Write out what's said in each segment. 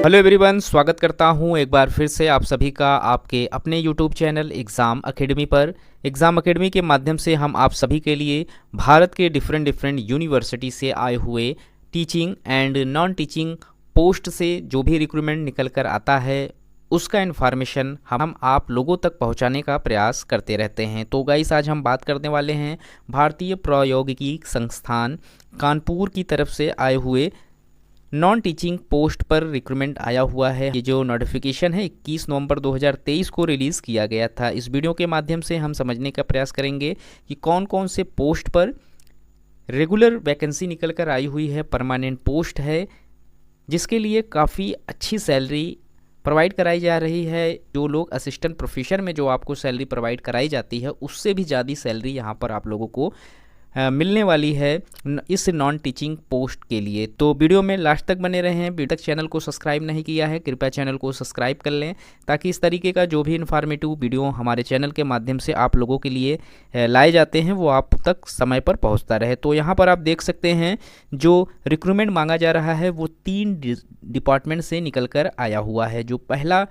Hello everyone, स्वागत करता हूं एक बार फिर से आप सभी का आपके अपने यूट्यूब चैनल एग्ज़ाम एकेडमी पर। एग्ज़ाम एकेडमी के माध्यम से हम आप सभी के लिए भारत के डिफरेंट यूनिवर्सिटी से आए हुए teaching and non teaching post से जो भी रिक्रूटमेंट निकल कर आता है उसका इन्फॉर्मेशन हम आप लोगों तक पहुंचाने का प्रयास करते रहते हैं। तो गाइस, आज हम बात करने वाले हैं भारतीय प्रौद्योगिकी संस्थान कानपुर की तरफ से आए हुए नॉन टीचिंग पोस्ट पर रिक्रूटमेंट आया हुआ है। ये जो नोटिफिकेशन है 21 नवंबर 2023 को रिलीज़ किया गया था। इस वीडियो के माध्यम से हम समझने का प्रयास करेंगे कि कौन कौन से पोस्ट पर रेगुलर वैकेंसी निकल कर आई हुई है, परमानेंट पोस्ट है, जिसके लिए काफ़ी अच्छी सैलरी प्रोवाइड कराई जा रही है। जो लोग असिस्टेंट प्रोफेसर में जो आपको सैलरी प्रोवाइड कराई जाती है उससे भी ज़्यादा सैलरी यहाँ पर आप लोगों को मिलने वाली है इस नॉन टीचिंग पोस्ट के लिए। तो वीडियो में लास्ट तक बने रहें। अभी तक चैनल को सब्सक्राइब नहीं किया है, कृपया चैनल को सब्सक्राइब कर लें ताकि इस तरीके का जो भी इन्फॉर्मेटिव वीडियो हमारे चैनल के माध्यम से आप लोगों के लिए लाए जाते हैं वो आप तक समय पर पहुंचता रहे। तो यहाँ पर आप देख सकते हैं जो रिक्रूटमेंट मांगा जा रहा है वो 3 डिपार्टमेंट से निकल कर आया हुआ है। जो पहला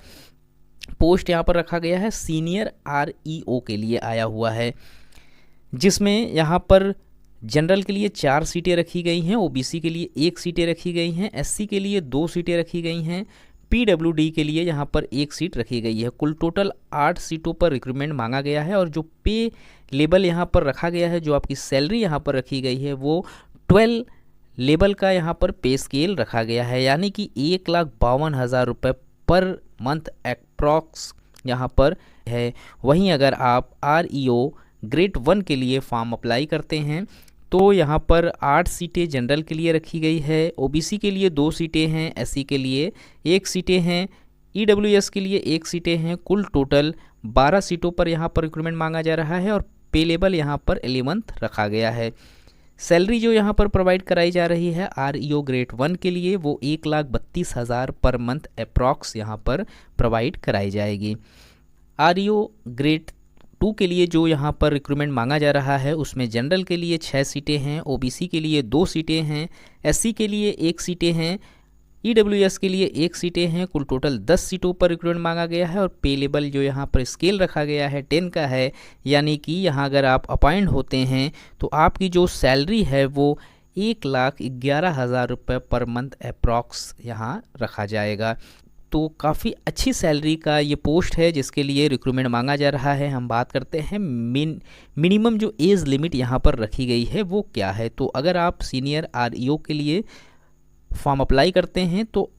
पोस्ट यहाँ पर रखा गया है सीनियर REO के लिए आया हुआ है, जिसमें यहाँ पर जनरल के लिए 4 सीटें रखी गई हैं, OBC के लिए 1 सीटें रखी गई हैं, SC के लिए 2 सीटें रखी गई हैं, PWD के लिए यहाँ पर 1 सीट रखी गई है। कुल टोटल 8 सीटों पर रिक्रूटमेंट मांगा गया है और जो पे लेवल यहाँ पर रखा गया है, जो आपकी सैलरी यहाँ पर रखी गई है वो 12 लेवल का यहाँ पर पे स्केल रखा गया है, यानी कि 1,52,000 रुपये पर मंथ अप्रॉक्स यहाँ पर है। वहीं अगर आप REO ग्रेड 1 के लिए फॉर्म अप्लाई करते हैं तो यहाँ पर 8 सीटें जनरल के लिए रखी गई है, OBC के लिए 2 सीटें हैं, SC के लिए 1 सीटें हैं, EWS के लिए 1 सीटें हैं। कुल टोटल 12 सीटों पर यहाँ पर रिक्रूटमेंट मांगा जा रहा है और पे लेवल यहाँ पर 11th रखा गया है। सैलरी जो यहाँ पर प्रोवाइड कराई जा रही है REO ग्रेड 1 के लिए वो 1,32,000 पर मंथ अप्रॉक्स यहाँ पर प्रोवाइड कराई जाएगी। REO ग्रेड 2 के लिए जो यहाँ पर रिक्रूटमेंट मांगा जा रहा है उसमें जनरल के लिए 6 सीटें हैं, OBC के लिए 2 सीटें हैं, SC के लिए 1 सीटें हैं, EWS के लिए 1 सीटें हैं। कुल टोटल 10 सीटों पर रिक्रूटमेंट मांगा गया है और पे लेवल जो यहाँ पर स्केल रखा गया है 10 का है, यानी कि यहाँ अगर आप अपॉइंट होते हैं तो आपकी जो सैलरी है वो 1,11,000 रुपये पर मंथ अप्रॉक्स यहाँ रखा जाएगा। तो काफ़ी अच्छी सैलरी का ये पोस्ट है जिसके लिए रिक्रूटमेंट मांगा जा रहा है। हम बात करते हैं मिनिमम जो एज लिमिट यहाँ पर रखी गई है वो क्या है। तो अगर आप सीनियर REO के लिए फॉर्म अप्लाई करते हैं तो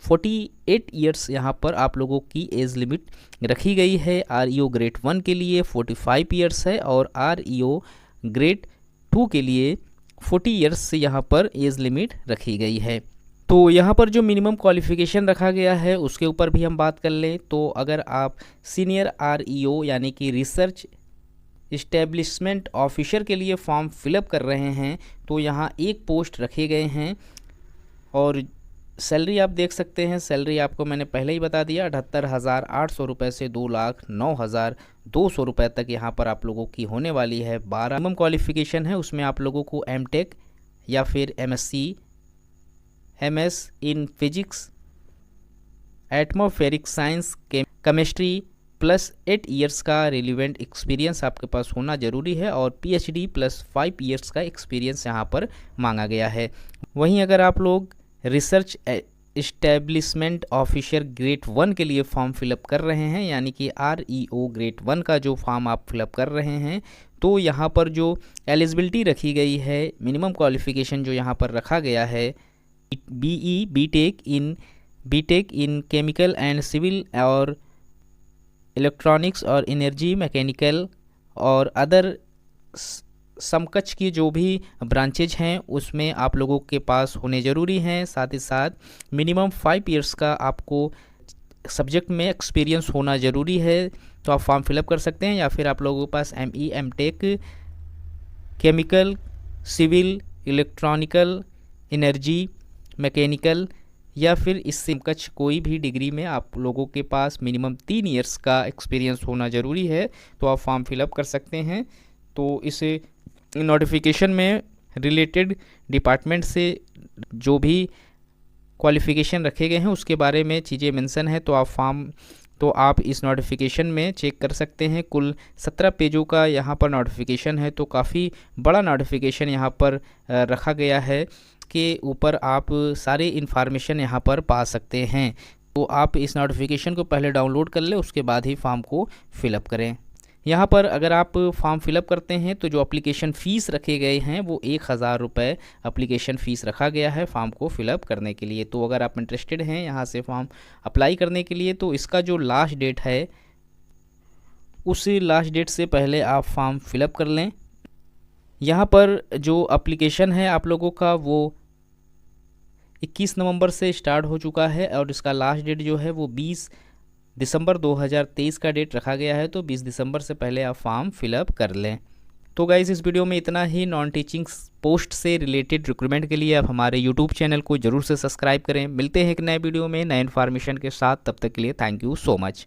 48 ईयर्स यहाँ पर आप लोगों की एज लिमिट रखी गई है। REO ग्रेड 1 के लिए 45 ईयर्स है और REO ग्रेड 2 के लिए 40 ईयर्स से यहाँ पर एज लिमिट रखी गई है। तो यहाँ पर जो मिनिमम क्वालिफ़िकेशन रखा गया है उसके ऊपर भी हम बात कर लें तो अगर आप सीनियर REO यानी कि रिसर्च इस्टेब्लिशमेंट ऑफिसर के लिए फॉर्म फिलअप कर रहे हैं तो यहाँ 1 पोस्ट रखे गए हैं और सैलरी आप देख सकते हैं। सैलरी आपको मैंने पहले ही बता दिया 78,800 रुपये से 2,09,200 रुपये तक यहाँ पर आप लोगों की होने वाली है। 12 मिनिमम क्वालिफ़िकेशन है, उसमें आप लोगों को MTech या फिर MSc MS in physics, atmospheric science, chemistry plus 8 years का रिलेवेंट एक्सपीरियंस आपके पास होना ज़रूरी है और PhD प्लस 5 ईयर्स का एक्सपीरियंस यहाँ पर मांगा गया है। वहीं अगर आप लोग रिसर्च इस्टेब्लिशमेंट ऑफिसर ग्रेड 1 के लिए फॉर्म फिलअप कर रहे हैं यानी कि REO ग्रेड 1 का जो फॉर्म आप फिलअप कर रहे हैं तो यहाँ पर जो एलिजिबिलिटी रखी गई है, मिनिमम क्वालिफ़िकेशन जो यहाँ पर रखा गया है BTech in chemical and civil और इलेक्ट्रॉनिक्स और एनर्जी मैकेनिकल और अदर समकक्ष की जो भी ब्रांचेज हैं उसमें आप लोगों के पास होने ज़रूरी हैं। साथ ही साथ मिनिमम 5 ईयर्स का आपको सब्जेक्ट में एक्सपीरियंस होना ज़रूरी है। तो आप फॉर्म फिलअप कर सकते हैं या फिर आप लोगों के पास ME MTech chemical, civil, electronical, energy mechanical या फिर इससे समकक्ष कोई भी डिग्री में आप लोगों के पास मिनिमम 3 ईयर्स का एक्सपीरियंस होना ज़रूरी है तो आप फॉर्म फिलअप कर सकते हैं। तो इस नोटिफिकेशन में रिलेटेड डिपार्टमेंट से जो भी क्वालिफ़िकेशन रखे गए हैं उसके बारे में चीज़ें मेंशन है, तो आप इस नोटिफिकेशन में चेक कर सकते हैं। कुल 17 पेजों का यहाँ पर नोटिफिकेशन है, तो काफ़ी बड़ा नोटिफिकेशन यहाँ पर रखा गया है कि ऊपर आप सारी इन्फॉर्मेशन यहाँ पर पा सकते हैं। तो आप इस नोटिफिकेशन को पहले डाउनलोड कर लें, उसके बाद ही फॉर्म को फिलअप करें। यहाँ पर अगर आप फॉर्म फिलअप करते हैं तो जो एप्लीकेशन फ़ीस रखे गए हैं वो 1000 रुपये एप्लीकेशन फ़ीस रखा गया है फॉर्म को फिलअप करने के लिए। तो अगर आप इंटरेस्टेड हैं यहाँ से फॉर्म अप्लाई करने के लिए, तो इसका जो लास्ट डेट है उस लास्ट डेट से पहले आप फॉर्म फिलअप कर लें। यहाँ पर जो एप्लीकेशन है आप लोगों का वो 21 नवंबर से स्टार्ट हो चुका है और इसका लास्ट डेट जो है वो 20 दिसंबर 2023 का डेट रखा गया है। तो 20 दिसंबर से पहले आप फॉर्म फिलअप कर लें। तो गाइज़ इस वीडियो में इतना ही। नॉन टीचिंग पोस्ट से रिलेटेड रिक्रूटमेंट के लिए आप हमारे यूट्यूब चैनल को ज़रूर से सब्सक्राइब करें। मिलते हैं एक नए वीडियो में नए इन्फॉर्मेशन के साथ, तब तक के लिए थैंक यू सो मच।